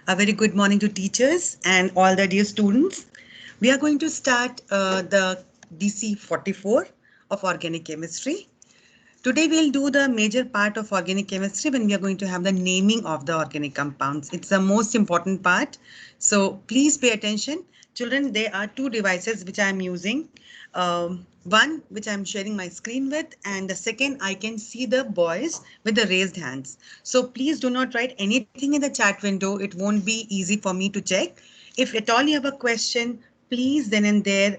A very good morning to teachers and all the dear students. We are going to start the DC 44 of organic chemistry. Today we'll do the major part of organic chemistry when we are going to have the naming of the organic compounds. It's the most important part. So please pay attention. Children, there are two devices which I am using. One which I'm sharing my screen with, and the second I can see the boys with the raised hands. So please do not write anything in the chat window. It won't be easy for me to check. If at all you have a question, please then and there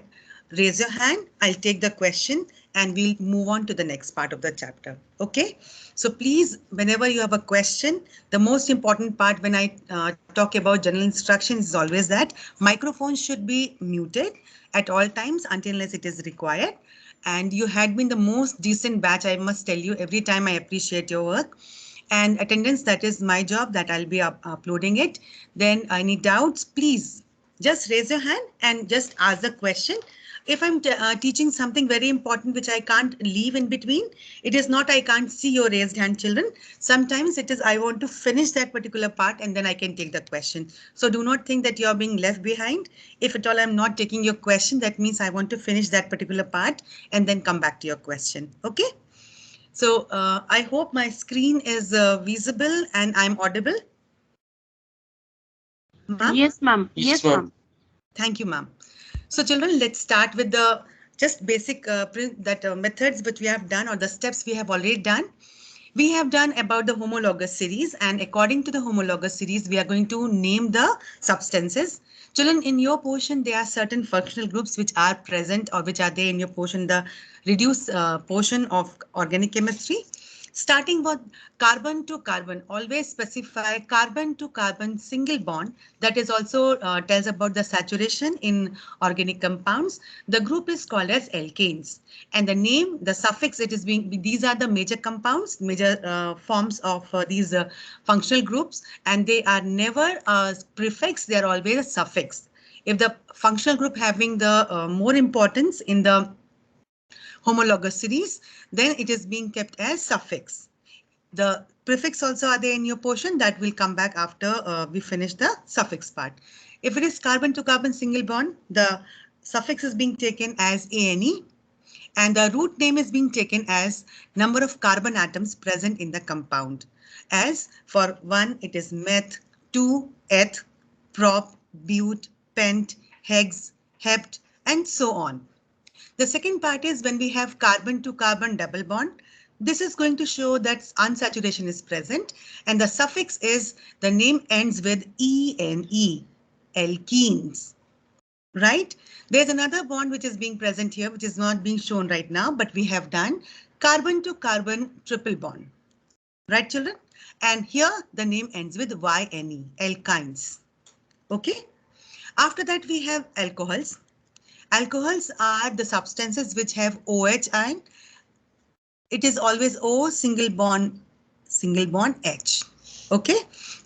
raise your hand. I'll take the question and we'll move on to the next part of the chapter. Okay, so please, whenever you have a question, the most important part when I talk about general instructions is always that microphones should be muted at all times until unless it is required. And you had been the most decent batch, I must tell you. Every time I appreciate your work. And attendance, that is my job, that I'll be uploading it. Then any doubts, please just raise your hand and just ask the question. If I'm teaching something very important which I can't leave in between, it is not I can't see your raised hand, children. Sometimes it is I want to finish that particular part and then I can take the question. So do not think that you're being left behind. If at all I'm not taking your question, that means I want to finish that particular part and then come back to your question. Okay. So I hope my screen is visible and I'm audible. Ma'am? Yes, ma'am. Yes, ma'am. Thank you, ma'am. So children, let's start with the just basic methods which we have done, or the steps we have already done. We have done about the homologous series, and according to the homologous series, we are going to name the substances. Children, in your portion, there are certain functional groups which are present or which are there in your portion, the reduced portion of organic chemistry. Starting with carbon to carbon, always specify carbon to carbon single bond. That is also tells about the saturation in organic compounds. The group is called as alkanes. And the name, the suffix, it is being, these are the major compounds, major forms of these functional groups, and they are never a prefix, they are always a suffix. If the functional group having the more importance in the homologous series, then it is being kept as suffix. The prefix also are there in your portion, that will come back after we finish the suffix part. If it is carbon to carbon single bond, the suffix is being taken as ANE, and the root name is being taken as number of carbon atoms present in the compound. As for 1, it is meth, 2, eth, prop, but, pent, hex, hept, and so on. The second part is when we have carbon to carbon double bond. This is going to show that unsaturation is present, and the suffix is, the name ends with ENE, alkenes. Right? There's another bond which is being present here, which is not being shown right now, but we have done carbon to carbon triple bond. Right, children? And here the name ends with YNE, alkynes. Okay? After that, we have alcohols. Alcohols are the substances which have OH ion. It is always O single bond H. Okay,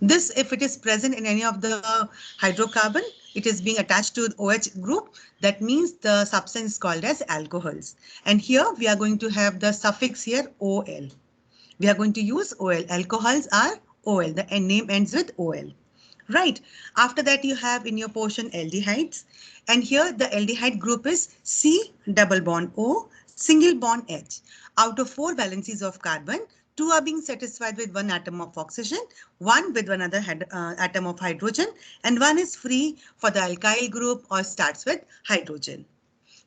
this, if it is present in any of the hydrocarbon, it is being attached to the OH group. That means the substance is called as alcohols. And here we are going to have the suffix here OL. We are going to use OL. Alcohols are OL. The name ends with OL. Right. After that, you have in your portion aldehydes. And here the aldehyde group is C double bond O single bond H. Out of 4 valencies of carbon, 2 are being satisfied with 1 atom of oxygen, 1 with another atom of hydrogen, and 1 is free for the alkyl group or starts with hydrogen.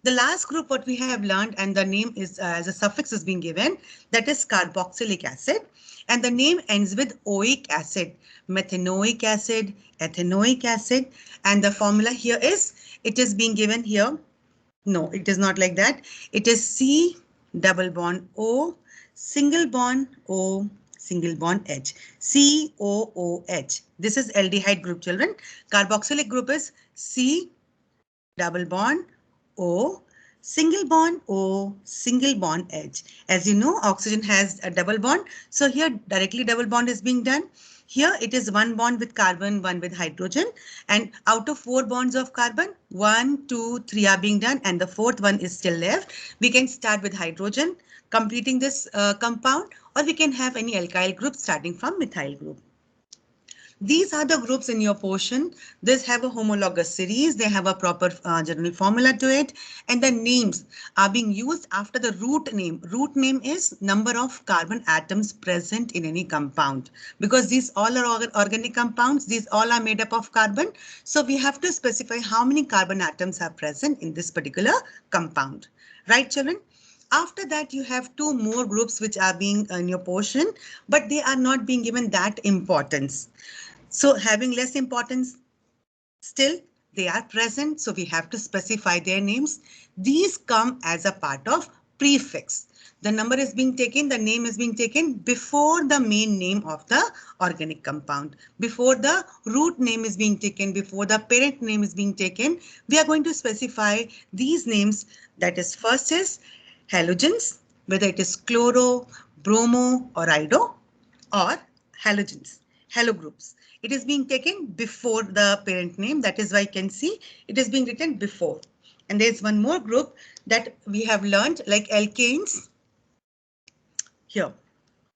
The last group what we have learned, and the name is as a suffix is being given, that is carboxylic acid, and the name ends with oic acid, methanoic acid, ethanoic acid, and the formula here is, it is being given here. No, it is not like that. It is C double bond O single bond O single bond H, COOH. This is aldehyde group, children. Carboxylic group is C double bond O single bond H. As you know, oxygen has a double bond, so here directly double bond is being done. Here it is 1 bond with carbon, 1 with hydrogen, and out of 4 bonds of carbon, 1, 2, 3 are being done, and the 4th one is still left. We can start with hydrogen completing this compound, or we can have any alkyl group starting from methyl group. These are the groups in your portion. These have a homologous series. They have a proper general formula to it. And the names are being used after the root name. Root name is number of carbon atoms present in any compound. Because these all are organic compounds. These all are made up of carbon. So we have to specify how many carbon atoms are present in this particular compound. Right, children? After that, you have two more groups which are being in your portion, but they are not being given that importance. So having less importance, still they are present. So we have to specify their names. These come as a part of prefix. The number is being taken, the name is being taken before the main name of the organic compound. Before the root name is being taken, before the parent name is being taken, we are going to specify these names. That is, first is halogens, whether it is chloro, bromo, or ido, or halogens, halo groups. It is being taken before the parent name. That is why you can see it is being written before. And there's one more group that we have learned, like alkanes. Here,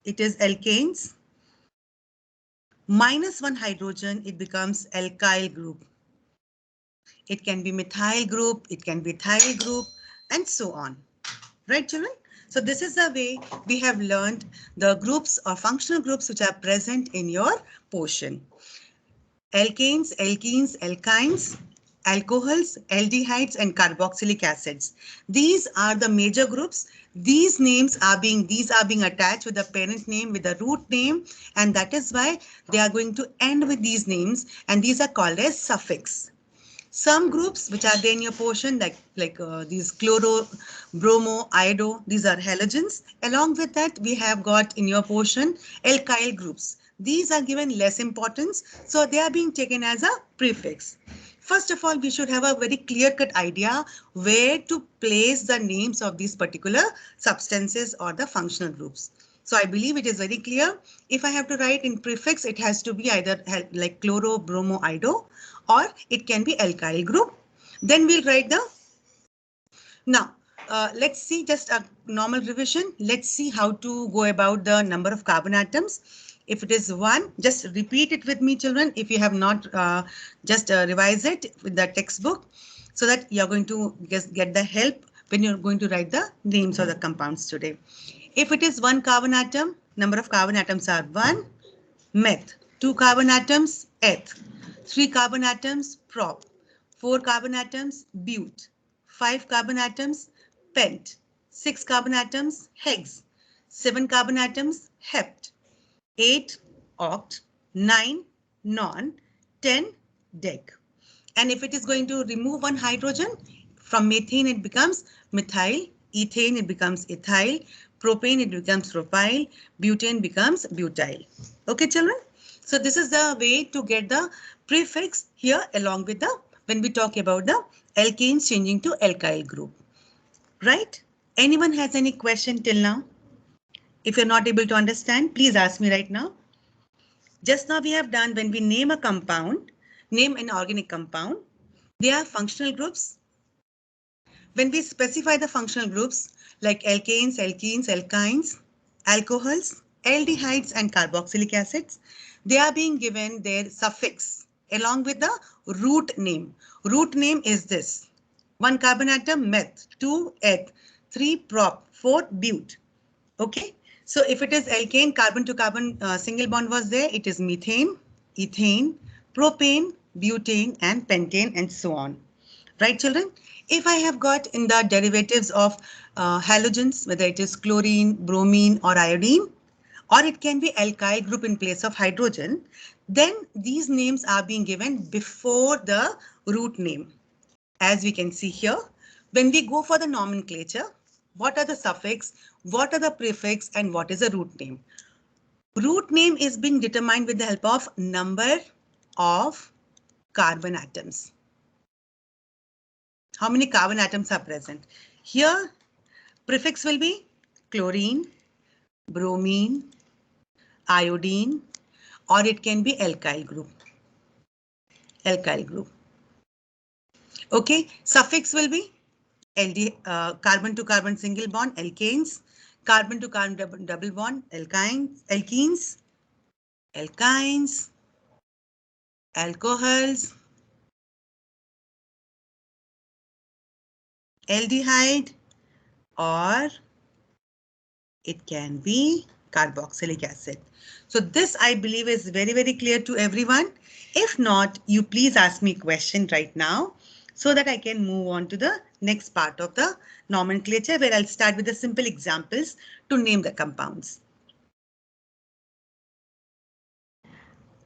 it is alkanes. Minus one hydrogen, it becomes alkyl group. It can be methyl group, it can be ethyl group, and so on. Right, children? So this is the way we have learned the groups or functional groups which are present in your portion. Alkanes, alkenes, alkynes, alcohols, aldehydes, and carboxylic acids. These are the major groups. These are being attached with the parent name, with the root name, and that is why they are going to end with these names, and these are called as suffix. Some groups which are there in your portion, like these chloro, bromo, iodo, these are halogens. Along with that, we have got in your portion alkyl groups. These are given less importance, so they are being taken as a prefix. First of all, we should have a very clear-cut idea where to place the names of these particular substances or the functional groups. So I believe it is very clear. If I have to write in prefix, it has to be either like chloro, bromo, iodo, or it can be alkyl group. Then we'll write the. Now, let's see just a normal revision. Let's see how to go about the number of carbon atoms. If it is 1, just repeat it with me, children. If you have not, just revise it with the textbook so that you're going to just get the help when you're going to write the names of the compounds today. If it is 1 carbon atom, number of carbon atoms are 1, meth. 2 carbon atoms, eth. 3 carbon atoms, prop. 4 carbon atoms, bute. 5 carbon atoms, pent. 6 carbon atoms, hex. 7 carbon atoms, hept. 8 oct. 9 non. 10 dec. And if it is going to remove one hydrogen, from methane it becomes methyl, ethane it becomes ethyl, propane it becomes propyl, butane becomes butyl. Okay, children? So this is the way to get the prefix here along with the, when we talk about the alkanes changing to alkyl group. Right? Anyone has any question till now? If you're not able to understand, please ask me right now. Just now we have done, when we name a compound, name an organic compound, they are functional groups. When we specify the functional groups like alkanes, alkenes, alkynes, alcohols, aldehydes, and carboxylic acids, they are being given their suffix along with the root name. Root name is this. 1 carbon atom, meth. 2 eth. 3 prop. 4 bute. Okay. So if it is alkane, carbon to carbon single bond was there, it is methane, ethane, propane, butane, and pentane, and so on. Right, children? If I have got in the derivatives of halogens, whether it is chlorine, bromine, or iodine, or it can be alkyl group in place of hydrogen, then these names are being given before the root name. As we can see here, when we go for the nomenclature, what are the suffix, what are the prefix, and what is the root name? Root name is being determined with the help of number of carbon atoms. How many carbon atoms are present? Here, prefix will be chlorine, bromine, iodine, or it can be alkyl group. Alkyl group. Okay, suffix will be carbon to carbon single bond, alkanes, carbon to carbon double bond, alkenes, alkynes, alcohols, aldehyde, or it can be carboxylic acid. So this I believe is very, very clear to everyone. If not, you please ask me a question right now so that I can move on to the next part of the nomenclature, where I'll start with the simple examples to name the compounds.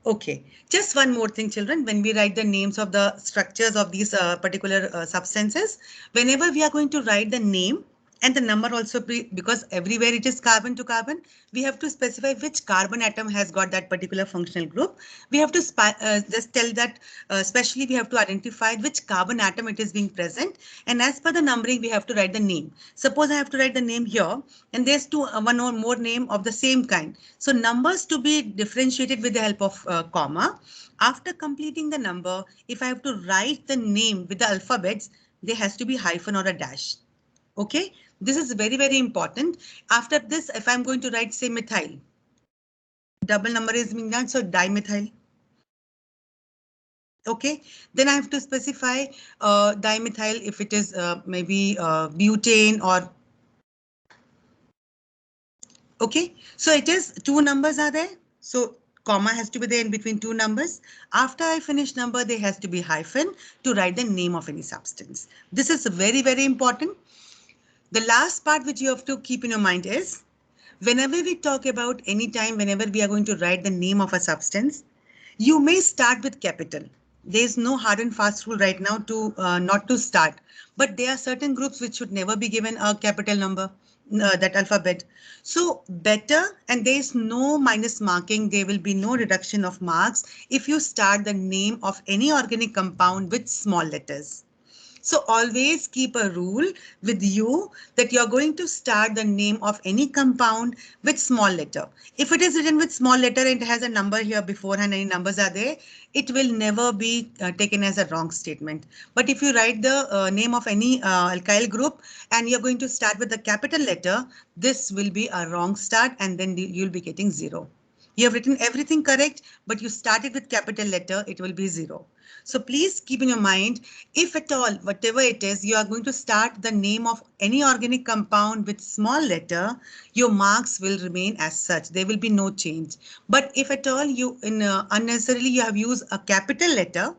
Okay, just one more thing, children. When we write the names of the structures of these particular substances, whenever we are going to write the name and the number also, because everywhere it is carbon to carbon, we have to specify which carbon atom has got that particular functional group. We have to just tell that, especially we have to identify which carbon atom it is being present. And as per the numbering, we have to write the name. Suppose I have to write the name here, and there's one or more name of the same kind. So numbers to be differentiated with the help of comma. After completing the number, if I have to write the name with the alphabets, there has to be hyphen or a dash. Okay, this is very, very important. After this, if I'm going to write, say, methyl, double number is being done, so dimethyl. Okay, then I have to specify dimethyl if it is maybe butane or. Okay, so it is two numbers are there. So comma has to be there in between two numbers. After I finish number, there has to be hyphen to write the name of any substance. This is very, very important. The last part which you have to keep in your mind is, whenever we talk about any time, whenever we are going to write the name of a substance, you may start with capital. There is no hard and fast rule right now to not to start, but there are certain groups which should never be given a capital number, that alphabet. So better, and there is no minus marking. There will be no reduction of marks if you start the name of any organic compound with small letters. So always keep a rule with you that you're going to start the name of any compound with small letter. If it is written with small letter and it has a number here beforehand, any numbers are there, it will never be taken as a wrong statement. But if you write the name of any alkyl group and you're going to start with the capital letter, this will be a wrong start, and then you'll be getting 0. You have written everything correct, but you started with capital letter, it will be 0. So please keep in your mind, if at all, whatever it is, you are going to start the name of any organic compound with small letter, your marks will remain as such. There will be no change. But if at all you unnecessarily you have used a capital letter,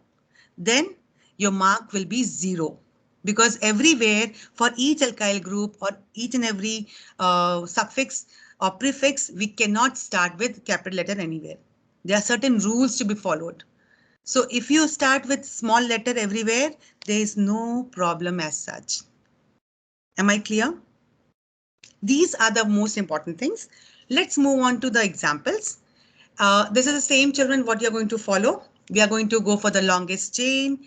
then your mark will be 0. Because everywhere for each alkyl group or each and every suffix or prefix, we cannot start with capital letter anywhere. There are certain rules to be followed. So if you start with small letter everywhere, there is no problem as such. Am I clear? These are the most important things. Let's move on to the examples. This is the same, children, what you're going to follow. We are going to go for the longest chain.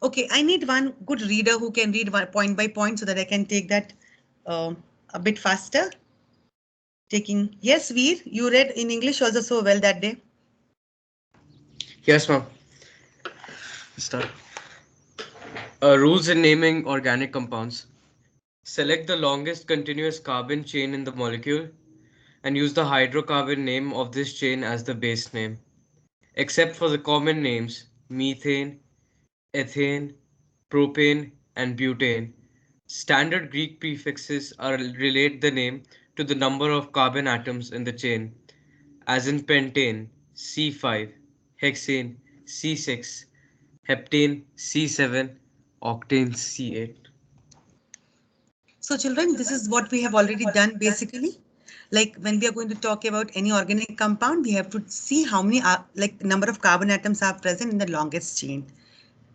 Okay, I need one good reader who can read point by point so that I can take that a bit faster. Yes, Veer, you read in English also so well that day. Yes, ma'am. Start. Rules in naming organic compounds. Select the longest continuous carbon chain in the molecule and use the hydrocarbon name of this chain as the base name. Except for the common names methane, ethane, propane, and butane, standard Greek prefixes are relate the name to the number of carbon atoms in the chain, as in pentane C5, hexane C6, heptane C7, octane C8. So children, this is what we have already done basically. Like when we are going to talk about any organic compound, we have to see how many like number of carbon atoms are present in the longest chain.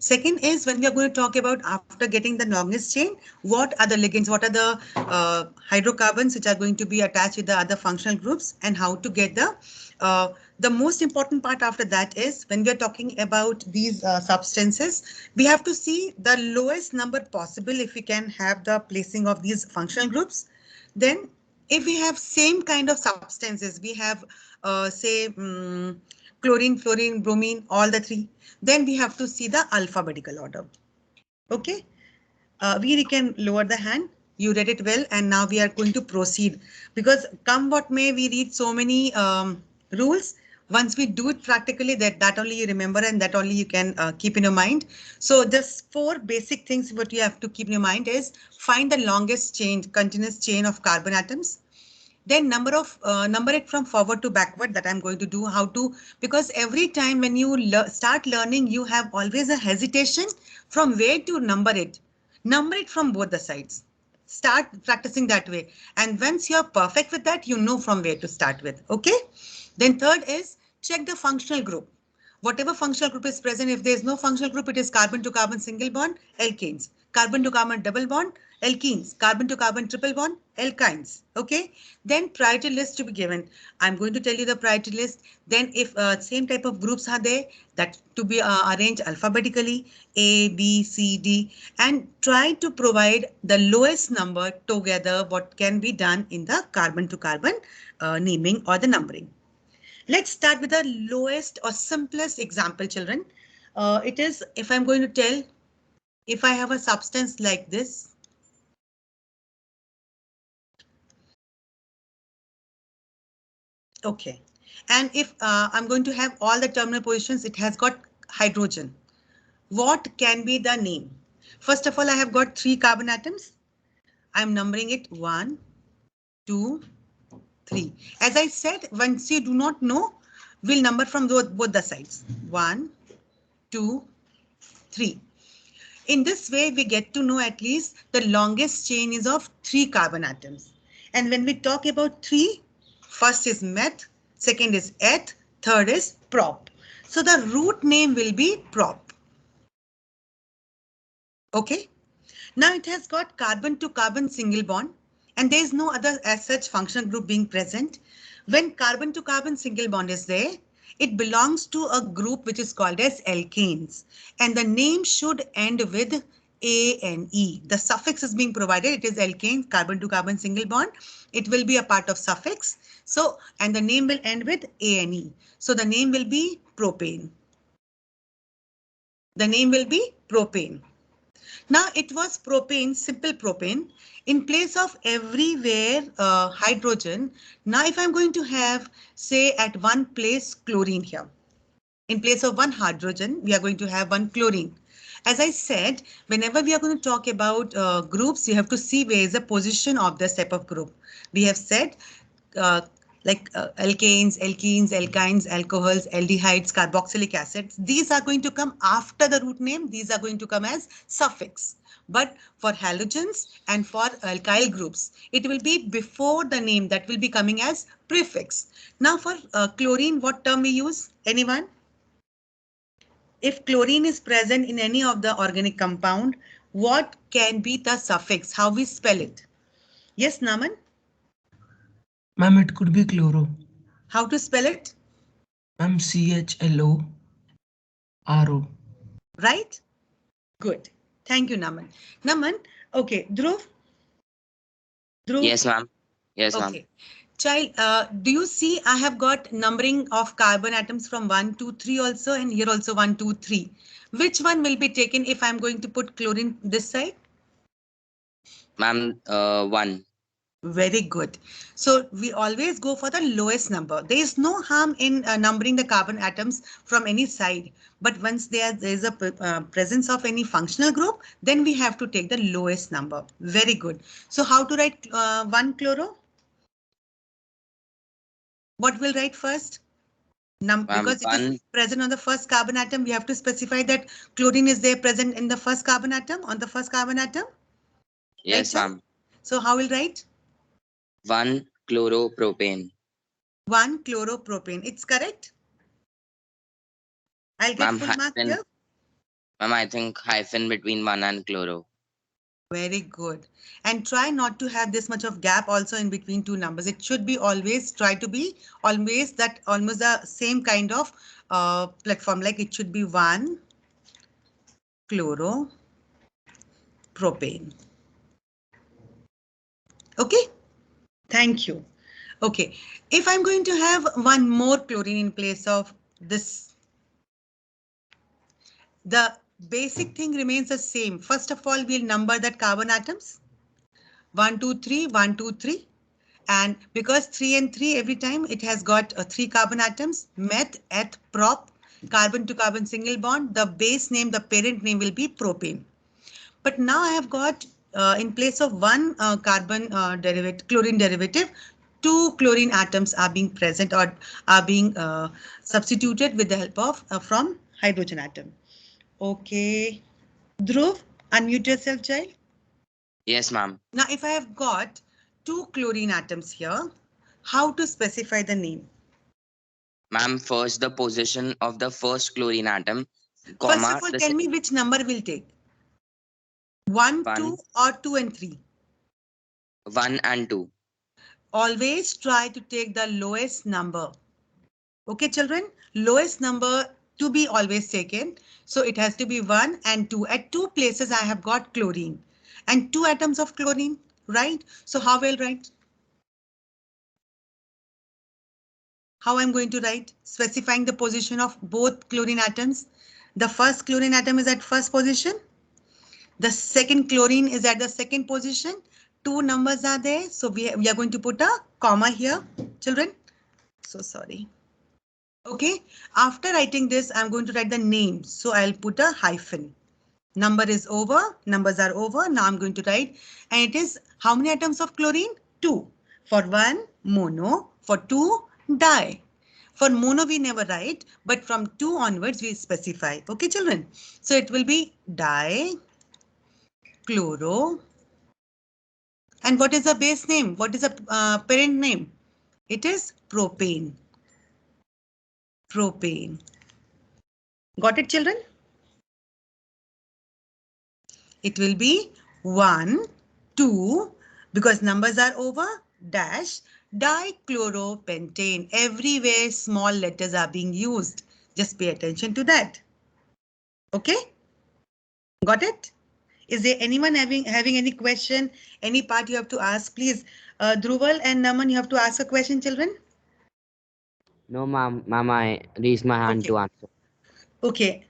Second is when we are going to talk about after getting the longest chain, what are the ligands, what are the hydrocarbons which are going to be attached with the other functional groups, and how to get the most important part after that is when we are talking about these substances, we have to see the lowest number possible if we can have the placing of these functional groups. Then if we have same kind of substances, we have say chlorine, fluorine, bromine, all the three, then we have to see the alphabetical order. Okay, we can lower the hand. You read it well, and now we are going to proceed because come what may, we read so many rules. Once we do it practically, that only you remember and that only you can keep in your mind. So this 4 basic things what you have to keep in your mind is find the longest chain, continuous chain of carbon atoms. Then number it from forward to backward, that I'm going to do how to, because every time when you start learning, you have always a hesitation from where to number it. Number it from both the sides. Start practicing that way. And once you're perfect with that, you know from where to start with. Okay. Then third is check the functional group. Whatever functional group is present, if there is no functional group, it is carbon to carbon single bond, alkanes. Carbon to carbon double bond, alkenes. Carbon to carbon triple bond, alkynes. Okay. Then priority list to be given. I'm going to tell you the priority list. Then if same type of groups are there, that to be arranged alphabetically, A, B, C, D, and try to provide the lowest number together what can be done in the carbon to carbon naming or the numbering. Let's start with the lowest or simplest example, children. It is, if I'm going to tell, if I have a substance like this, okay, and if I'm going to have all the terminal positions, it has got hydrogen. What can be the name? First of all, I have got 3 carbon atoms. I'm numbering it 1, 2, 3. As I said, once you do not know, we'll number from both the sides. 1, 2, 3. In this way, we get to know at least the longest chain is of 3 carbon atoms. And when we talk about 3, first is meth, second is eth, third is prop. So the root name will be prop. Okay. Now it has got carbon to carbon single bond and there is no other as such functional group being present. When carbon to carbon single bond is there, it belongs to a group which is called as alkanes and the name should end with ANE. The suffix is being provided. It is alkane, carbon to carbon single bond. It will be a part of suffix. So, and the name will end with ANE. So the name will be propane. The name will be propane. Now it was propane, simple propane. In place of everywhere hydrogen, now if I'm going to have, say at one place chlorine here. In place of one hydrogen, we are going to have one chlorine. As I said, whenever we are going to talk about groups, you have to see where is the position of this type of group. We have said alkanes, alkenes, alkynes, alcohols, aldehydes, carboxylic acids. These are going to come after the root name. These are going to come as suffix. But for halogens and for alkyl groups, it will be before the name that will be coming as prefix. Now for chlorine, what term we use? Anyone? If chlorine is present in any of the organic compound, what can be the suffix? How we spell it? Yes, Naman? Ma'am, it could be chloro. How to spell it? Ma'am, CHLO RO. Right? Good. Thank you, Naman. Naman, okay. Dhruv? Dhruv? Yes, ma'am. Yes, ma'am. Okay. Child, do you see I have got numbering of carbon atoms from 1, 2, 3 also and here also 1, 2, 3. Which one will be taken if I'm going to put chlorine this side? Ma'am, 1. Very good. So we always go for the lowest number. There is no harm in numbering the carbon atoms from any side. But once there is a presence of any functional group, then we have to take the lowest number. Very good. So how to write 1 chloro? What will write first? Because it is present on the first carbon atom, we have to specify that chlorine is there present in the first carbon atom, on the first carbon atom. Yes, right, ma'am. So how will write? 1 chloropropane. 1 chloropropane. It's correct. I'll get full mark here. Ma'am, I think hyphen between 1 and chloro. Very good. And try not to have this much of gap also in between two numbers. It should be always try to be always that almost the same kind of platform. Like it should be 1 chloropropane. Okay. Thank you. Okay. If I'm going to have one more chlorine in place of this, the basic thing remains the same. First of all, we'll number that carbon atoms. 1, 2, 3, 1, 2, 3. And because 3 and 3 every time it has got 3 carbon atoms, meth, eth, prop, carbon to carbon single bond. The base name, the parent name will be propane. But now I have got in place of one carbon chlorine derivative, 2 chlorine atoms are being present or are being substituted with the help of from hydrogen atom. Okay. Dhruv, unmute yourself, child. Yes, ma'am. Now, if I have got 2 chlorine atoms here, how to specify the name? Ma'am, first the position of the first chlorine atom, First comma, of all, the tell me which number will take. 1, 1, 2 or 2 and 3? 1 and 2. Always try to take the lowest number. Okay, children, lowest number to be always taken. So it has to be 1 and 2. At 2 places, I have got chlorine and 2 atoms of chlorine, right? So how will I write? How I'm going to write? Specifying the position of both chlorine atoms. The first chlorine atom is at first position. The second chlorine is at the second position. 2 numbers are there. So we are going to put a comma here, children. So sorry. Okay, after writing this, I'm going to write the name. So I'll put a hyphen. Number is over, numbers are over. Now I'm going to write, and it is how many atoms of chlorine? 2. For 1, mono. For 2, di. For mono, we never write, but from 2 onwards, we specify. Okay, children. So it will be di, chloro. And what is the base name? What is the parent name? It is propane. Propane. Got it, children? It will be 1, 2, because numbers are over, dash, dichloropentane. Everywhere small letters are being used. Just pay attention to that. Okay? Got it? Is there anyone having any question? Any part you have to ask? Please, Dhruval and Naman, you have to ask a question, children. No, ma'am. Ma'am, I raised my hand Okay. to answer. Okay.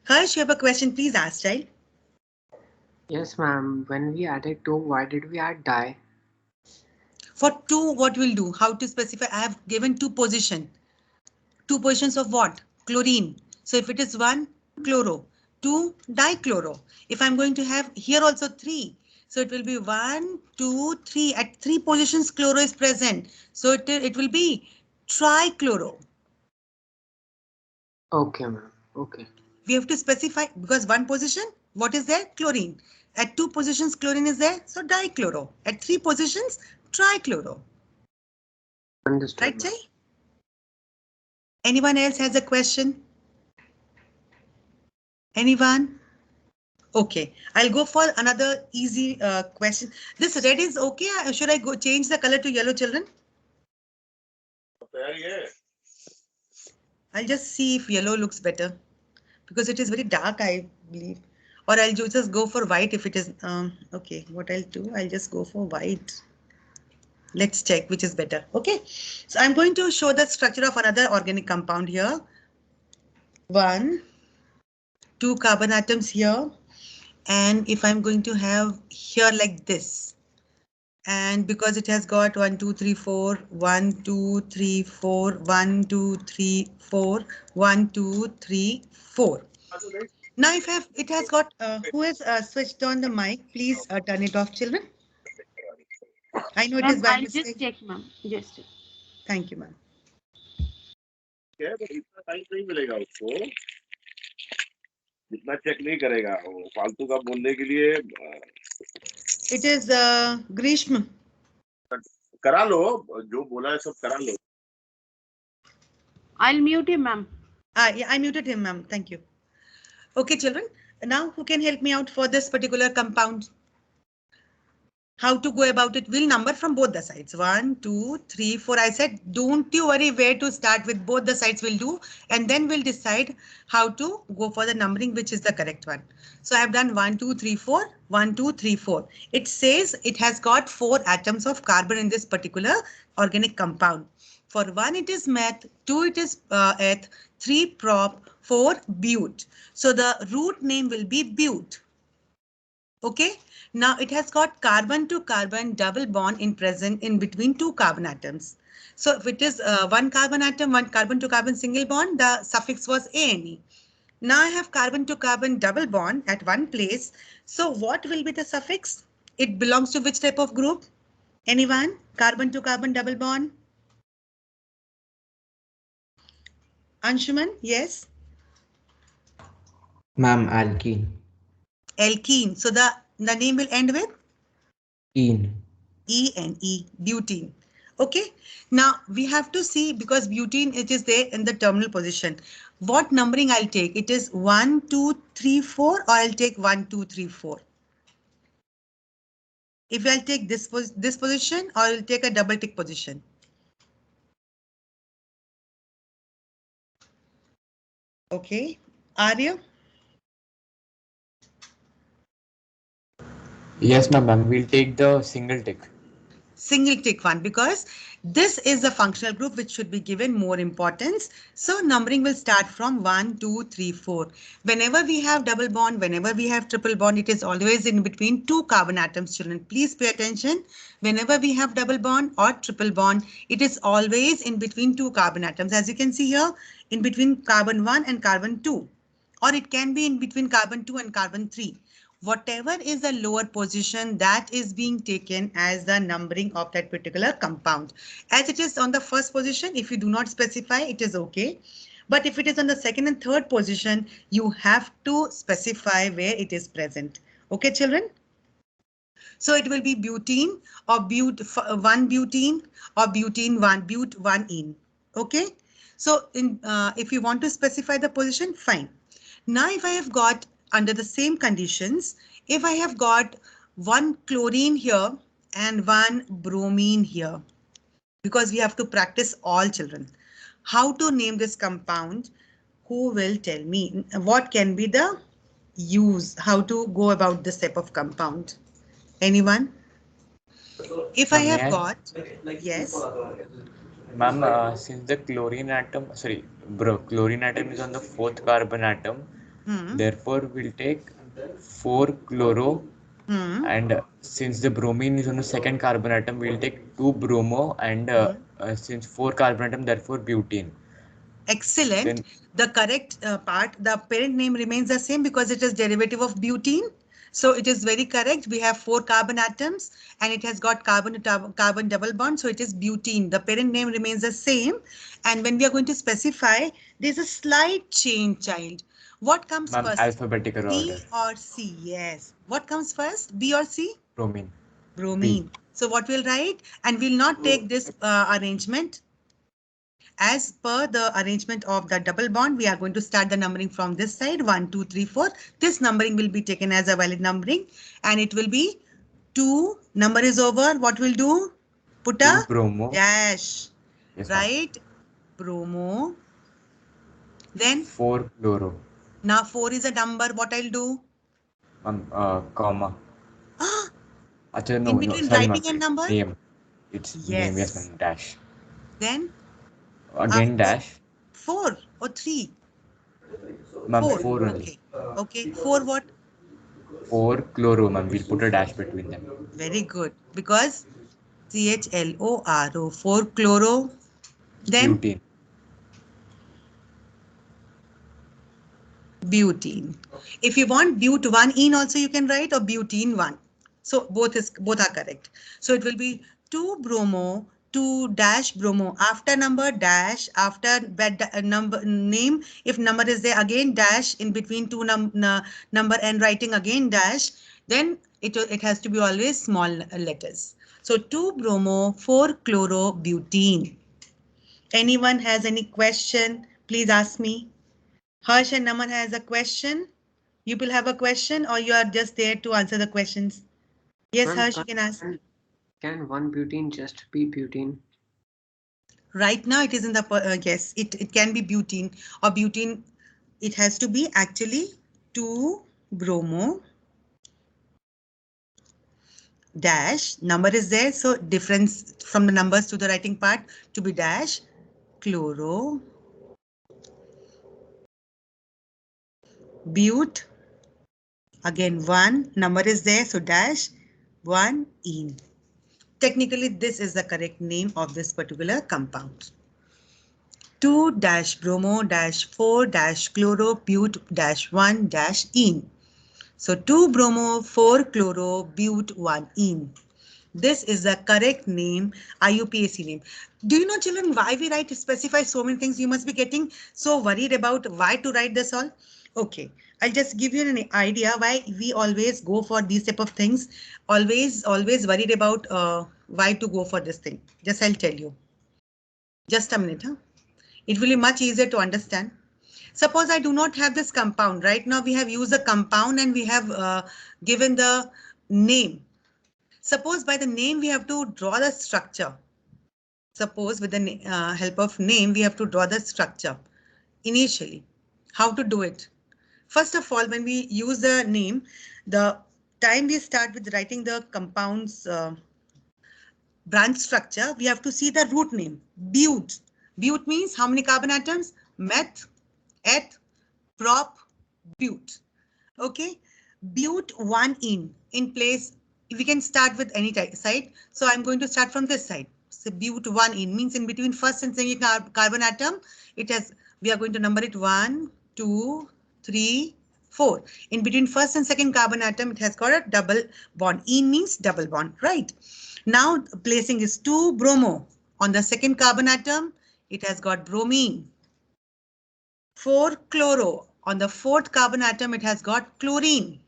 Harsh, you have a question. Please ask, child. Yes, ma'am. When we added 2, why did we add di? For 2, what we'll do? How to specify? I have given 2 positions. 2 positions of what? Chlorine. So if it is 1, chloro. 2, dichloro. If I'm going to have here also 3. So it will be 1, 2, 3. At 3 positions, chloro is present. So it will be trichloro. Okay, ma'am. Okay. We have to specify because 1 position, what is there? Chlorine. At 2 positions, chlorine is there. So dichloro. At 3 positions, trichloro. Understood, Right, ma'am. Jay? Anyone else has a question? Anyone? Okay, I'll go for another easy question. This red is okay. Should I go change the color to yellow, children? I'll just see if yellow looks better because it is very dark, I believe. Or I'll just go for white if it is. Okay, what I'll do, I'll just go for white. Let's check which is better. Okay, so I'm going to show the structure of another organic compound here. 1, 2 carbon atoms here. And if I'm going to have here like this, and because it has got 1, 2, 3, 4, 1, 2, 3, 4, 1, 2, 3, 4, 1, 2, 3, 4. Now if it has got, who has switched on the mic, please turn it off, children. I know it is Ma'am, by I'll just mistake. check, ma'am. Just check. Thank you, ma'am. इतना time नहीं मिलेगा उसको जितना check नहीं करेगा वो फालतू का बोलने के लिए It is Grishma. करा लो जो बोला है सब करा लो I'll mute him, ma'am. Yeah, I muted him, ma'am. Thank you. Okay, children. Now who can help me out for this particular compound? How to go about it? We'll number from both the sides. 1, 2, 3, 4. I said, don't you worry where to start with. Both the sides we'll do, and then we'll decide how to go for the numbering, which is the correct one. So I've done 1, 2, 3, 4, 1, 2, 3, 4. It says it has got 4 atoms of carbon in this particular organic compound. For 1, it is meth, 2, it is eth, 3, prop, 4, bute. So the root name will be bute. Okay, now it has got carbon to carbon double bond in present in between two carbon atoms. So if it is one carbon atom, one carbon to carbon single bond, the suffix was ANE. Now I have carbon to carbon double bond at one place. So what will be the suffix? It belongs to which type of group? Anyone? Carbon to carbon double bond? Anshuman, yes? Ma'am, alkene. Alkene. So the name will end with? Ene. ENE, butene. Okay, now we have to see because butene it is there in the terminal position. What numbering I'll take? It is 1, 2, 3, 4 or I'll take 1, 2, 3, 4. If I'll take this position or I'll take a double tick position. Okay, Arya? Yes, ma'am. We'll take the single tick. Single tick one because this is a functional group which should be given more importance. So numbering will start from 1, 2, 3, 4. Whenever we have double bond, whenever we have triple bond, it is always in between two carbon atoms, children. Please pay attention. Whenever we have double bond or triple bond, it is always in between two carbon atoms. As you can see here, in between carbon 1 and carbon 2. Or it can be in between carbon 2 and carbon 3. Whatever is the lower position, that is being taken as the numbering of that particular compound. As it is on the first position, if you do not specify, it is okay. But if it is on the second and third position, you have to specify where it is present. Okay, children? So it will be butene or one butene or butene one but one ene. Okay. So if you want to specify the position, fine. Now if I have got under the same conditions, if I have got one chlorine here and one bromine here, because we have to practice all children, how to name this compound, who will tell me what can be the use, how to go about this type of compound? Anyone? If I Ma'am, may have I? got, yes. Ma'am, since the chlorine atom is on the fourth carbon atom, therefore we'll take 4 chloro. And since the bromine is on the second carbon atom, we'll take 2 bromo. And since 4 carbon atom, therefore butene. Excellent. Then The correct part, the parent name remains the same because it is derivative of butene. So it is very correct. We have 4 carbon atoms and it has got carbon to carbon double bond. So it is butene. The parent name remains the same. And when we are going to specify, there's a slight change, child. What comes ma'am, first? alphabetical order. B or C? Yes. What comes first? B or C? Bromine. Bromine. So what we'll write? And we'll not take this arrangement. As per the arrangement of the double bond, we are going to start the numbering from this side, 1, 2, 3, 4. This numbering will be taken as a valid numbering and it will be 2. Number is over. What we'll do? Put a bromo. dash. Yes, right? Bromo. Then 4 chloro. Now 4 is a number. What I'll do? Comma. Achha, In between sorry, writing and number? Name. It's name, yes, ma'am. Dash. Then? Again dash. 4 or 3? Ma'am, 4. 4 only. Okay. 4 what? 4 chloro, ma'am. We'll put a dash between them. Very good. Because CHLORO, 4 chloro. Then? Butene. Butene. If you want but 1 ene also you can write or butene 1. So both are correct. So it will be 2 bromo, 2 dash bromo, after number dash, after number name, if number is there again dash, in between two number and writing again dash, then it has to be always small letters. So 2 bromo, 4 chloro butene. Anyone has any question? Please ask me. Harsh and Naman has a question. You will have a question or you are just there to answer the questions? Yes, Harsh, you can ask. Can one butene just be butene? Right now it is in the, yes, it can be butene or butene. It has to be actually 2 bromo dash, number is there. So difference from the numbers to the writing part to be dash, chloro, but, Again, 1 number is there, so dash 1 ene. Technically, this is the correct name of this particular compound. 2-bromo-4-chloro-but-1-ene. So 2-bromo-4-chloro-but-1-ene. This is the correct name, IUPAC name. Do you know, children, why we write to specify so many things? You must be getting so worried about why to write this all. Okay, I'll just give you an idea why we always go for these type of things. Always worried about why to go for this thing. Just I'll tell you. Just a minute, huh? It will be much easier to understand. Suppose I do not have this compound. Right now we have used the compound and we have given the name. Suppose by the name we have to draw the structure. Suppose with the help of name we have to draw the structure initially. How to do it? First of all, when we use the name, the time we start with writing the compound's branch structure, we have to see the root name, but. But means how many carbon atoms? Meth, eth, prop, but. Okay, but 1-ene in place. We can start with any side. So I'm going to start from this side. So but 1-ene means in between first and second carbon atom, we are going to number it 1, 2, 3, 4. In between first and second carbon atom, it has got a double bond. Ene means double bond, right? Now placing is 2-bromo on the second carbon atom. It has got bromine. 4-chloro on the fourth carbon atom. It has got chlorine.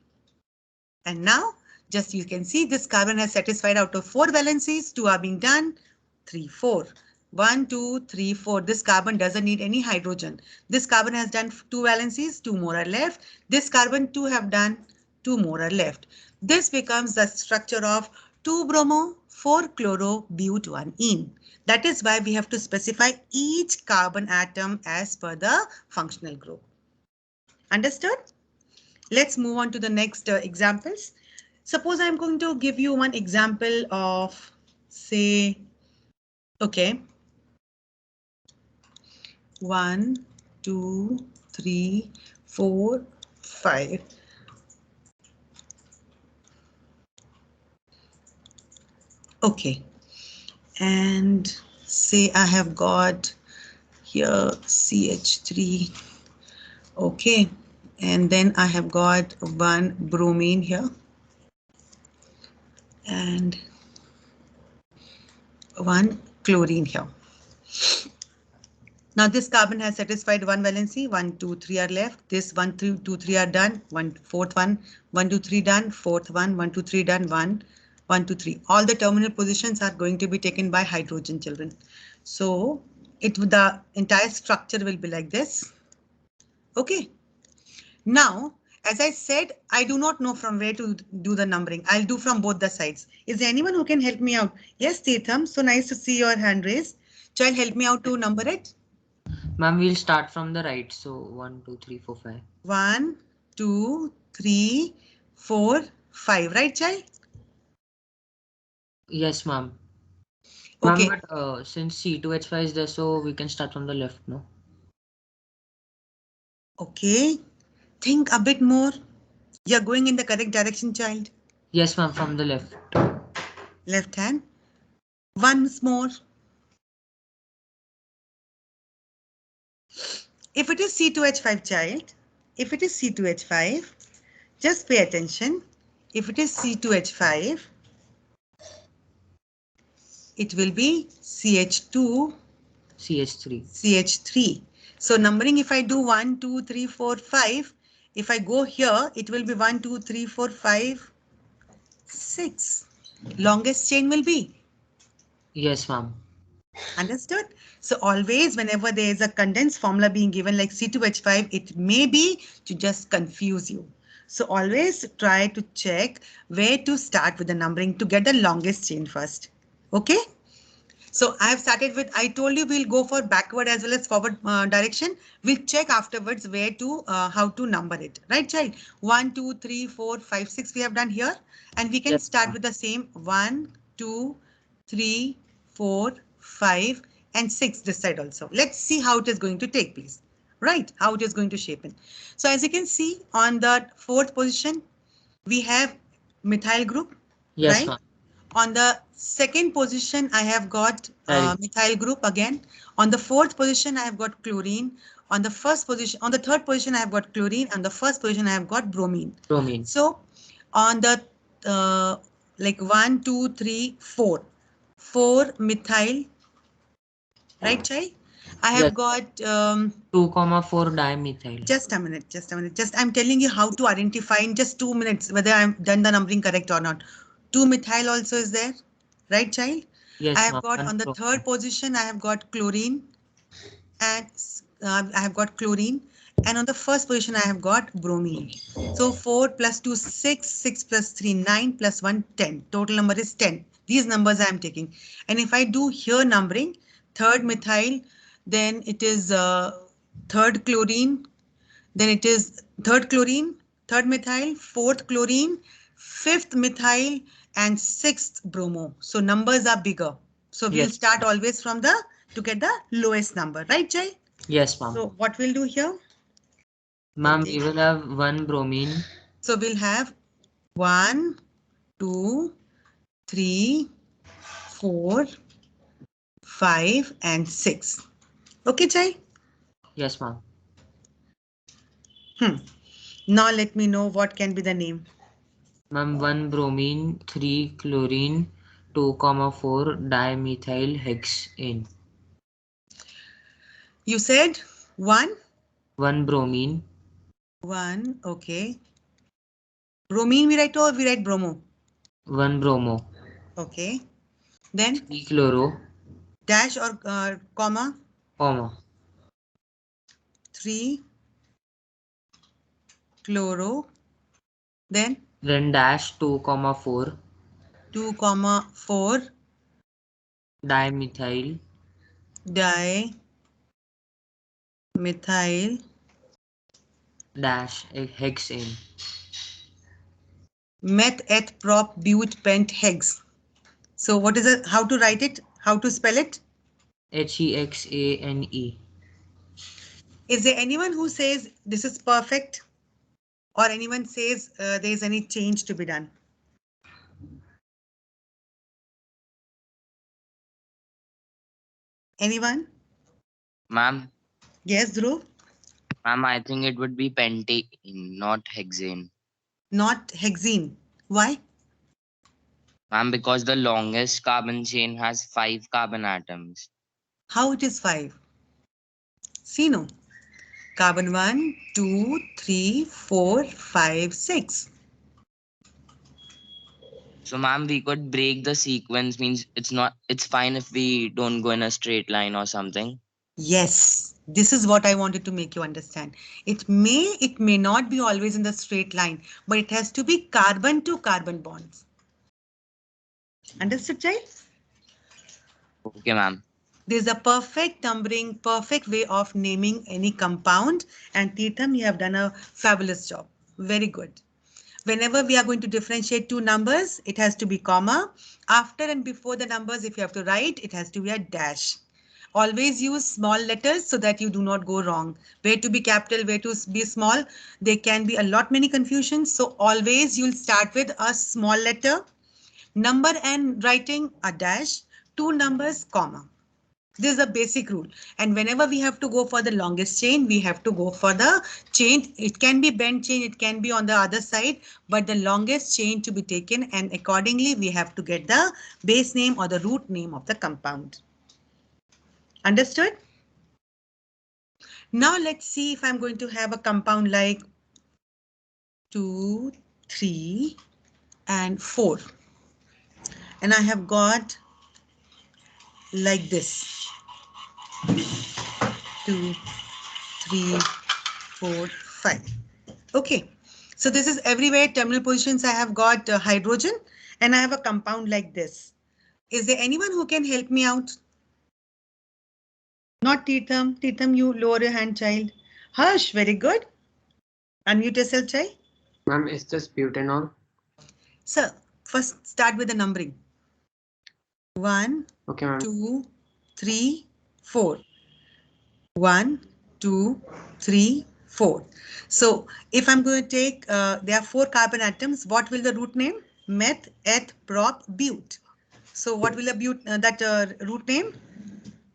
And now just you can see this carbon has satisfied out of 4 valencies. 2 are being done. 3, 4. 1, 2, 3, 4. This carbon doesn't need any hydrogen. This carbon has done 2 valencies. 2 more are left. This carbon 2 have done. 2 more are left. This becomes the structure of 2-bromo 4-chloro-but-1-ene. That is why we have to specify each carbon atom as per the functional group. Understood? Let's move on to the next examples. Suppose I'm going to give you one example of, say, okay, 1, 2, 3, 4, 5. Okay, and say I have got here CH3. Okay, and then I have got 1 bromine here and 1 chlorine here. Now this carbon has satisfied 1 valency. 1, 2, 3 are left. This 1, 2, 3 are done. Fourth one, 1, 2, 3 done. Fourth one, 1, 2, 3 done. 1, 2, 3. All the terminal positions are going to be taken by hydrogen, children. So the entire structure will be like this. Okay. Now, as I said, I do not know from where to do the numbering. I'll do from both the sides. Is there anyone who can help me out? Yes, Tirtham. So nice to see your hand raised. Child, help me out to number it. Ma'am, we'll start from the right. So 1, 2, 3, 4, 5. 1, 2, 3, 4, 5. Right, child? Yes, ma'am. Okay. Ma'am, but since C2H5 is there, so we can start from the left, no? Okay. Think a bit more. You're going in the correct direction, child. Yes, ma'am, from the left. Left hand. Once more. If it is C2H5, child, if it is C2H5, just pay attention. If it is C2H5, it will be CH2, CH3. CH3. So numbering, if I do 1, 2, 3, 4, 5, if I go here, it will be 1, 2, 3, 4, 5, 6. Longest chain will be. Yes, ma'am. Understood? So always whenever there is a condensed formula being given like C2H5, it may be to just confuse you. So always try to check where to start with the numbering to get the longest chain first. Okay? So I have started with, I told you we'll go for backward as well as forward direction. We'll check afterwards where to, how to number it. Right, child? 1, 2, 3, 4, 5, 6 we have done here. And we can start with the same 1, 2, 3, 4, 5 and 6 this side also. Let's see how it is going to take place. Right, how it is going to shape in. So as you can see on the fourth position, we have methyl group, Yes, right? ma'am. On the second position, I have got Right. methyl group again. On the fourth position, I have got chlorine. On the third position, I have got chlorine. On the first position, I have got bromine. Bromine. So on the like 1, 2, 3, 4, 4 methyl, right, Chai? I have Yes. got 2,4 dimethyl. just a minute, just a minute. Just I'm telling you how to identify in just 2 minutes whether I've done the numbering correct or not. 2 methyl also is there, right, child? Yes, I have ma'am. got One on the bromine. third position, I have got chlorine, and I have got chlorine, and on the first position, I have got bromine. So 4 plus 2, 6, 6 plus 3, 9 plus 1, 10. Total number is 10. These numbers I am taking. And if I do here numbering, third methyl, then it is third chlorine, then it is third chlorine, third methyl, fourth chlorine, fifth methyl, and sixth bromo. So numbers are bigger. So we'll Yes. start always from the to get the lowest number, right, Jai? Yes, ma'am. So what we'll do here? Ma'am, Okay. we will have 1 bromine. So we'll have 1, 2, 3, 4, 5, and 6. Okay, Jai? Yes, ma'am. Now let me know what can be the name. Ma'am, 1 bromine, 3 chlorine, 2,4 dimethyl hexane. You said 1? 1 bromine. 1, okay. Bromine we write or we write bromo? 1 bromo. Okay. Then 3 chloro. dash or comma, Comma. 3 chloro, then Then dash 2,4 2 comma 4 dimethyl dimethyl dash hexane. meth eth prop but pent hex. So what is it? How to write it? How to spell it? Hexane. Is there anyone who says this is perfect, or anyone says there is any change to be done? Anyone? Ma'am, Yes, Dhruv? ma'am, I think it would be pentane, not hexane. Not hexene. Why? Ma'am, because the longest carbon chain has 5 carbon atoms. How it is 5? See, no. Carbon 1, 2, 3, 4, 5, 6. So, ma'am, we could break the sequence, means it's fine if we don't go in a straight line or something. Yes, this is what I wanted to make you understand. It may not be always in the straight line, but it has to be carbon to carbon bonds. Understood, child? Okay, ma'am. There's a perfect numbering, perfect way of naming any compound. And Tirtham, you have done a fabulous job. Very good. Whenever we are going to differentiate two numbers, it has to be comma. After and before the numbers, if you have to write, it has to be a dash. Always use small letters so that you do not go wrong. Where to be capital, where to be small. There can be a lot many confusions. So always you'll start with a small letter, number and writing a dash, two numbers, comma. This is a basic rule. And whenever we have to go for the longest chain, we have to go for the chain. It can be bent chain, it can be on the other side, but the longest chain to be taken, and accordingly we have to get the base name or the root name of the compound. Understood? Now let's see if I'm going to have a compound like 2, 3, and 4. And I have got like this. 2, 3, 4, 5. Okay, so this is everywhere terminal positions. I have got hydrogen and I have a compound like this. Is there anyone who can help me out? Not Tirtham. Tirtham, you lower your hand, child. Harsh, very good. Unmute yourself, child. Ma'am, is this butanol? Sir, first start with the numbering. 1, Okay, ma'am. 2, 3, 4. 1, 2, 3, 4. So if I'm going to take, there are 4 carbon atoms, what will the root name? Meth, eth, prop, but. So what will the root name?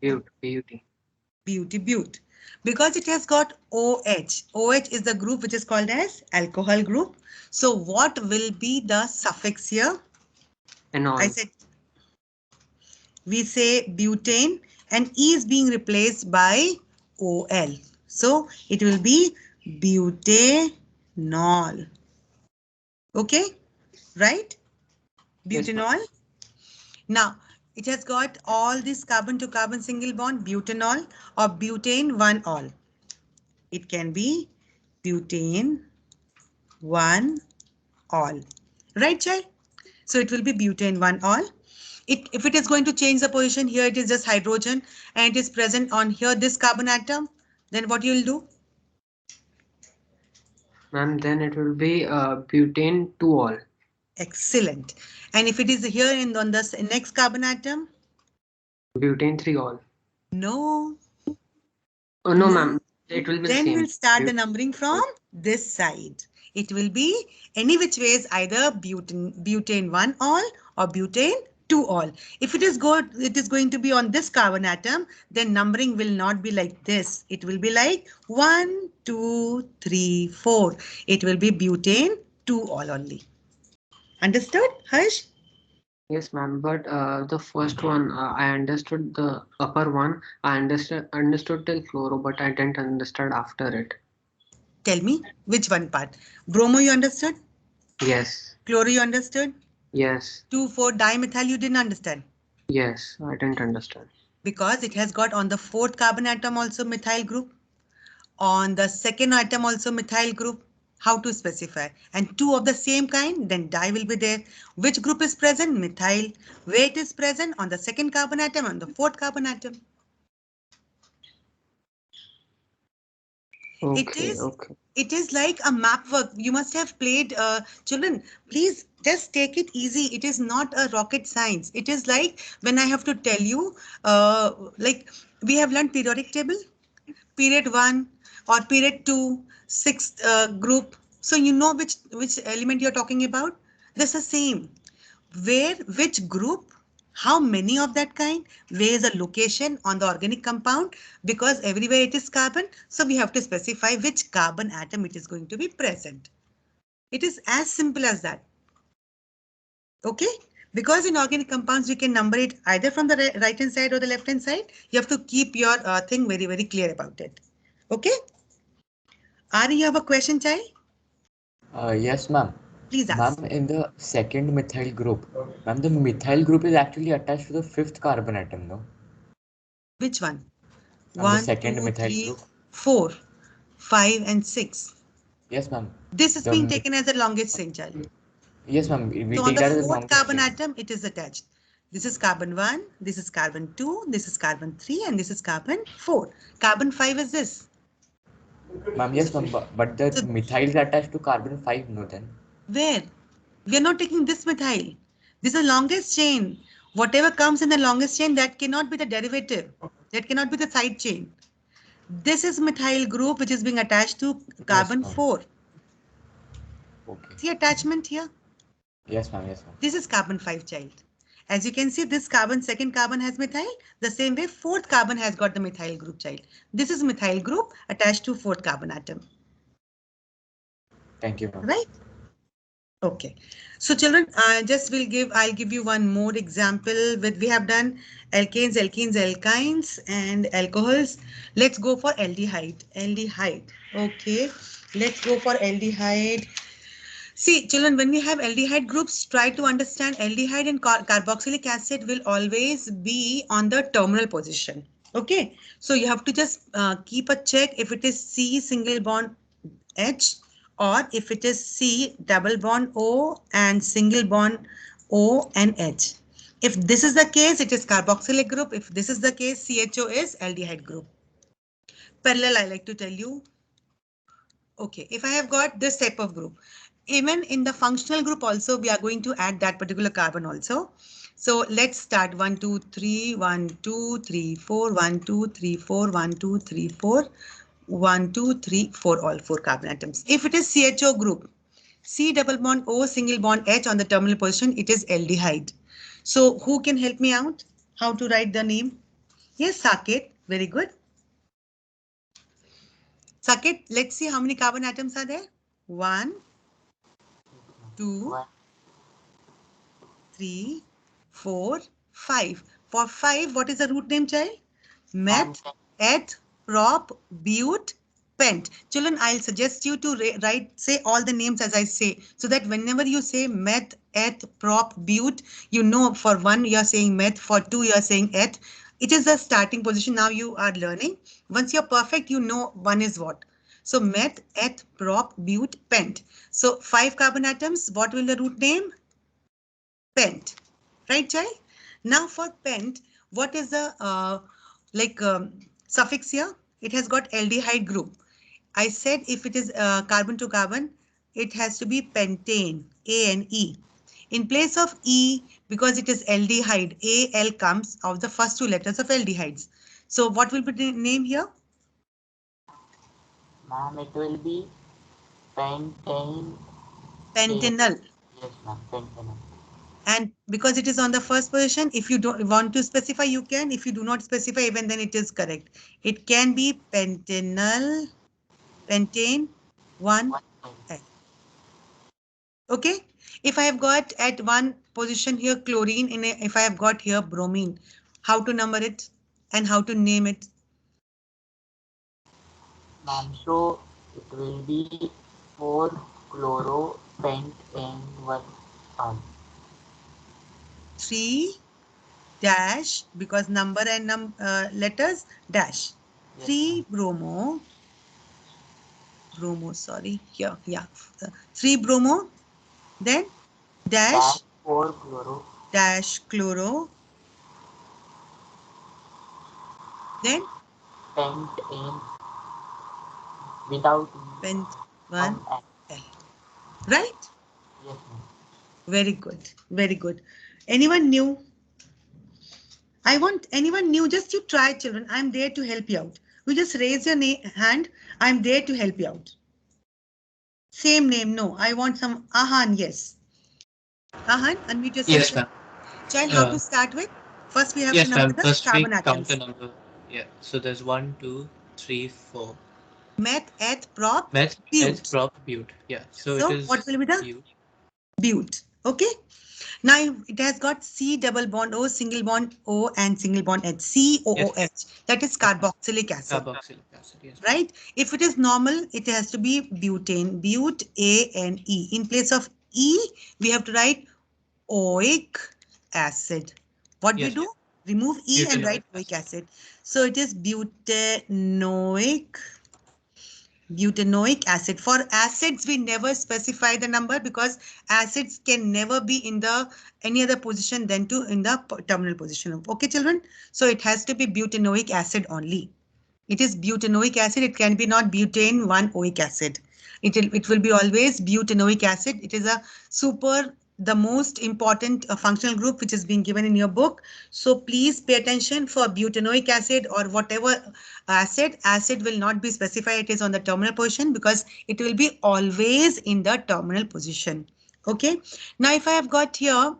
Beauty. But. Because it has got OH. OH is the group which is called as alcohol group. So what will be the suffix here? Enol. I said, we say butane and E is being replaced by OL. So it will be butanol. Okay, right? Butanol. Yes, now, it has got all this carbon to carbon single bond, butanol or butane 1-ol. It can be butane 1-ol. Right, child? So it will be butane 1-ol. If it is going to change the position, here it is just hydrogen and it is present on here this carbon atom, then what you will do? ma'am, then it will be butane 2-ol. Excellent. And if it is here on the next carbon atom? Butane 3-ol. No. Oh no, ma'am. It will be the Then same. we'll start the numbering from this side. It will be any which ways either butane 1-ol or butane 2-ol. If it is going to be on this carbon atom, then numbering will not be like this. It will be like 1, 2, 3, 4. It will be butane 2-ol only. Understood, Harsh? Yes, ma'am. But the first one, I understood the upper one. I understood till chloro, but I didn't understand after it. Tell me which one part. Bromo you understood? Yes. Chloro you understood? Yes. 2,4-dimethyl you didn't understand? Yes, I didn't understand. Because it has got on the 4th carbon atom also methyl group. On the 2nd atom also methyl group. How to specify? And 2 of the same kind, then di will be there. Which group is present? Methyl. Where it is present? On the 2nd carbon atom, on the 4th carbon atom. Okay. It is like a map work. You must have played, children, please just take it easy. It is not a rocket science. It is like when I have to tell you, like we have learned periodic table, period 1 or period 2, 6th group. So you know which element you're talking about. That's the same. Which group, how many of that kind, where is the location on the organic compound, because everywhere it is carbon, so we have to specify which carbon atom it is going to be present. It is as simple as that. Okay, because in organic compounds we can number it either from the right hand side or the left hand side. You have to keep your thing very, very clear about it. Okay, Ari, you have a question, child? Yes, ma'am. Please ask. Ma'am, in the 2nd methyl group, ma'am, the methyl group is actually attached to the 5th carbon atom, no? Which one? On the 1, 2nd 2, methyl 3, group. 4, 5 and 6. Yes, ma'am. This is being taken as the longest chain, child. Yes, ma'am. We So take on the that as the 4th longest carbon chain. atom, it is attached. This is carbon 1, this is carbon 2, this is carbon 3, and this is carbon 4. Carbon 5 is this. Ma'am, yes, ma'am. But the So, methyl is attached to carbon 5, no then? where? We are not taking this methyl. This is the longest chain. Whatever comes in the longest chain, that cannot be the derivative. That cannot be the side chain. This is methyl group which is being attached to carbon Yes, 4. Okay. See attachment here? Yes, ma'am. Yes, ma'am. This is carbon 5, child. As you can see, this carbon, 2nd carbon has methyl. The same way 4th carbon has got the methyl group, child. This is methyl group attached to 4th carbon atom. Thank you, ma'am. Right? Okay. So children, I'll give you one more example with we have done alkanes, alkynes, and alcohols. Let's go for aldehyde. Okay. Let's go for aldehyde. See, children, when we have aldehyde groups, try to understand aldehyde and carboxylic acid will always be on the terminal position. Okay, so you have to just keep a check if it is C single bond H or if it is C double bond O and single bond O and H. If this is the case, it is carboxylic group. If this is the case, CHO is aldehyde group. Parallel, I like to tell you. Okay, if I have got this type of group, even in the functional group also, we are going to add that particular carbon also. So let's start 1, 2, 3, 1, 2, 3, 4, 1, 2, 3, 4, 1, 2, 3, 4. 1, 2, 3, 4, all 4 carbon atoms. If it is CHO group, C double bond O single bond H on the terminal position, it is aldehyde. So who can help me out? How to write the name? Yes, Saket. Very good. Saket, let's see how many carbon atoms are there. 1, 2, 3, 4, 5. For 5, what is the root name, child? Meth, eth, prop, bute, pent. Children, I'll suggest you to say all the names as I say, so that whenever you say meth, eth, prop, bute, you know for 1 you are saying meth, for 2 you are saying eth. It is the starting position. Now you are learning. Once you're perfect, you know 1 is what. So meth, eth, prop, bute, pent. So 5 carbon atoms. What will the root name? Pent. Right, child? Now for pent, what is the suffix here? It has got aldehyde group. I said if it is carbon to carbon, it has to be pentane, A and E. In place of E, because it is aldehyde, Al comes of the first 2 letters of aldehydes. So what will be the name here? Ma'am, it will be pentane. Pentanal. Yes, ma'am, pentanal. And because it is on the first position, if you don't want to specify, you can. If you do not specify, even then it is correct. It can be pentanal, pentane, 1L. Okay. If I have got at one position here chlorine, if I have got here bromine, how to number it and how to name it? Ma'am, so it will be 4 chloro pentane 1 arm. 3 dash, because number and letters dash. 3 bromo, sorry, here, yeah. 3 bromo, then dash 4 chloro dash chloro, then pentane without pent 1 1L. Right? Yes, ma'am. Very good. Very good. Anyone new? I want anyone new, just you try, children. I'm there to help you out. You just raise your hand. I'm there to help you out. Same name, no. I want some Ahan, yes. Ahan, unmute yourself. Yes, ma'am. Child, how to start with? First, we have Yes, to number ma'am. the First, we carbon count atoms. the number. Yeah. So there's 1, 2, 3, 4. Meth, eth, prop, Meth, eth, bute. prop, bute. Yeah. So it So is what will be the bute. Bute. Okay. Now it has got C double bond O, single bond O, and single bond H. COOH. Yes. That is carboxylic acid. Carboxylic acid. Yes. Right? If it is normal, it has to be butane. Bute, A and E. In place of E, we have to write oic acid. What Yes. we do? Remove E and write oic acid. So it is butanoic acid. For acids, we never specify the number because acids can never be in the any other position than to in the terminal position. Okay, children? So it has to be butanoic acid only. It is butanoic acid. It can be not butane 1-oic acid. It will be always butanoic acid. It is the most important functional group which is being given in your book. So please pay attention for butanoic acid or whatever acid. Acid will not be specified. It is on the terminal position because it will be always in the terminal position. Okay. Now if I have got here,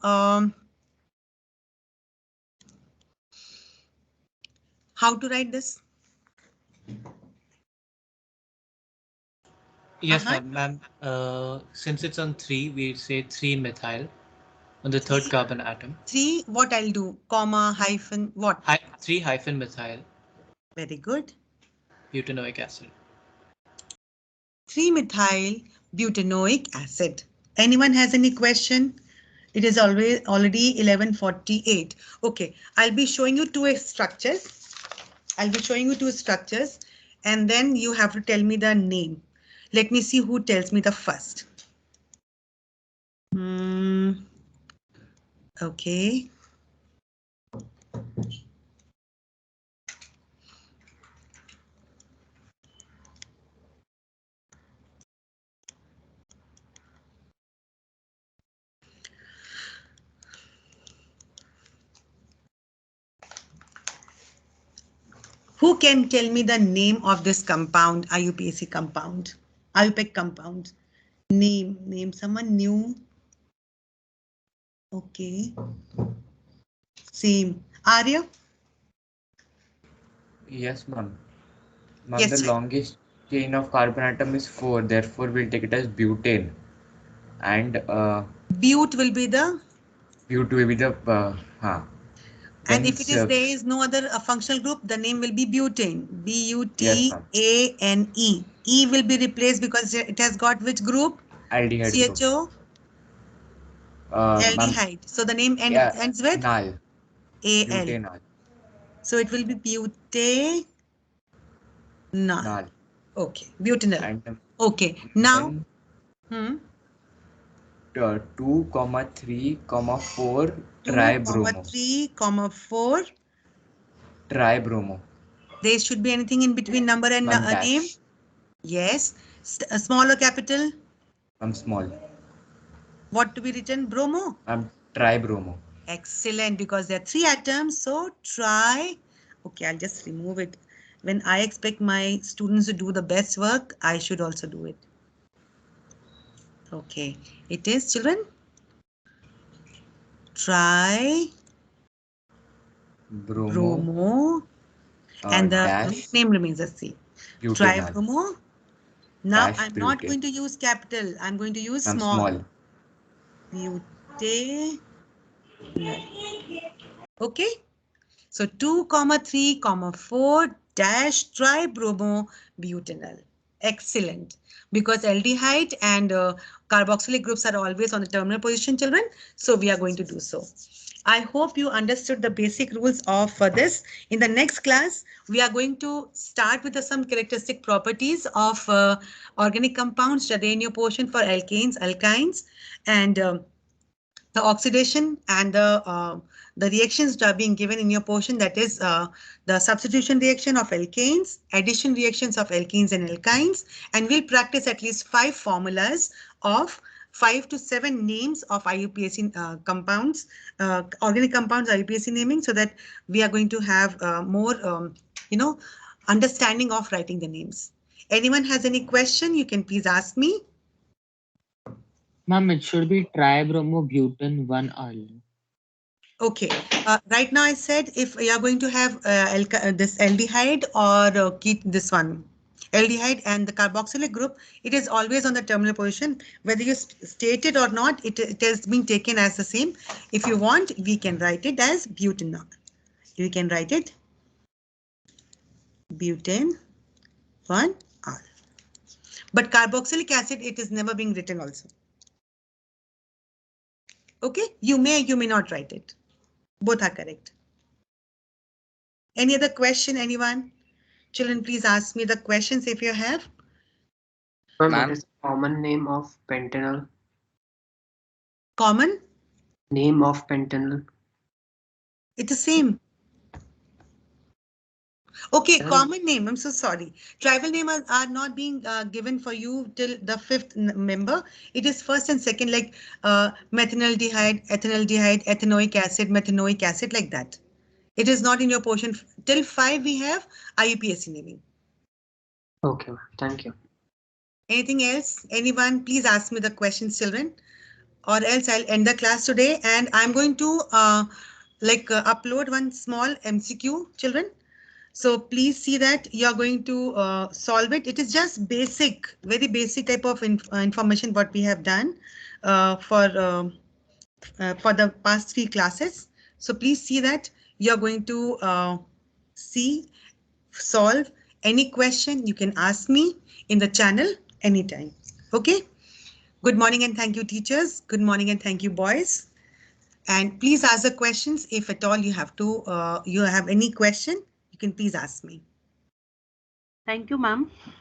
how to write this? Yes, ma'am. Since it's on 3, we say 3-methyl on the third carbon atom. 3, what I'll do? Comma, hyphen, what? 3-methyl. Very good. Butanoic acid. 3-methyl butanoic acid. Anyone has any question? It is already 11:48. Okay, I'll be showing you two structures. And then you have to tell me the name. Let me see who tells me the first. Okay. Who can tell me the name of this compound, IUPAC compound, IUPAC compound? Name someone new. Okay. Same. Arya? Yes, ma'am. Ma'am, Yes, the sir. longest chain of carbon atom is 4. Therefore, we'll take it as butane. And Bute will be the. bute will be the And Then if it is there is no other functional group, the name will be butane. Yes, ma'am. Butane. E will be replaced because it has got which group? aldehyde group. CHO. Ma'am, Aldehyde. So the name yeah, ends with nal. Al. Butanal. So it will be butanal. Nal. Okay, butanal. And Okay, now. then 2, 3, 4 2, tribromo. 3, 4. Tribromo. There should be anything in between number and name. Dash. Yes. Small or capital? Small. What to be written? Bromo? Tribromo. Excellent, because there are 3 atoms. So try. Okay, I'll just remove it. When I expect my students to do the best work, I should also do it. Okay, it is, children. Try. Bromo. And the name remains the same. Try bromo. Now Dash I'm not butane. going to use capital. I'm going to use small. Butane. Okay. So 2, 3, 4 dash tribromo butanol. Excellent. Because aldehyde and carboxylic groups are always on the terminal position, children. So we are going to do so. I hope you understood the basic rules of this. In the next class, we are going to start with some characteristic properties of organic compounds that are in your portion for alkanes, alkynes, and the oxidation and the reactions that are being given in your portion, that is the substitution reaction of alkanes, addition reactions of alkenes and alkynes, and we'll practice at least 5 formulas of 5 to 7 names of IUPAC compounds, organic compounds IUPAC naming, so that we are going to have more, understanding of writing the names. Anyone has any question, you can please ask me. Ma'am, it should be tribromobutane 1-al. Okay, right now I said if you are going to have this aldehyde or this one, aldehyde and the carboxylic group, it is always on the terminal position. Whether you state it or not, it has been taken as the same. If you want, we can write it as butanol. You can write it butane 1-al. But carboxylic acid, it is never being written also. Okay, you may not write it. Both are correct. Any other question, anyone? Children, please ask me the questions if you have. What is the common name of pentanol? Common? Name of pentanol. It's the same. Okay, common name. I'm so sorry. Tribal name are not being given for you till the 5th member. It is first and second, like methanaldehyde, ethanaldehyde, ethanoic acid, methanoic acid, like that. It is not in your portion. Till 5 we have IUPAC naming. Okay, thank you. Anything else? Anyone? Please ask me the questions, children. Or else I'll end the class today, and I'm going to upload one small MCQ, children. So please see that you're going to solve it. It is just basic, very basic type of information what we have done for the past 3 classes. So please see that you're going to solve any question. You can ask me in the channel anytime. Okay. Good morning and thank you, teachers. Good morning and thank you, boys. And please ask the questions if at all you have to. You have any question, you can please ask me. Thank you, ma'am.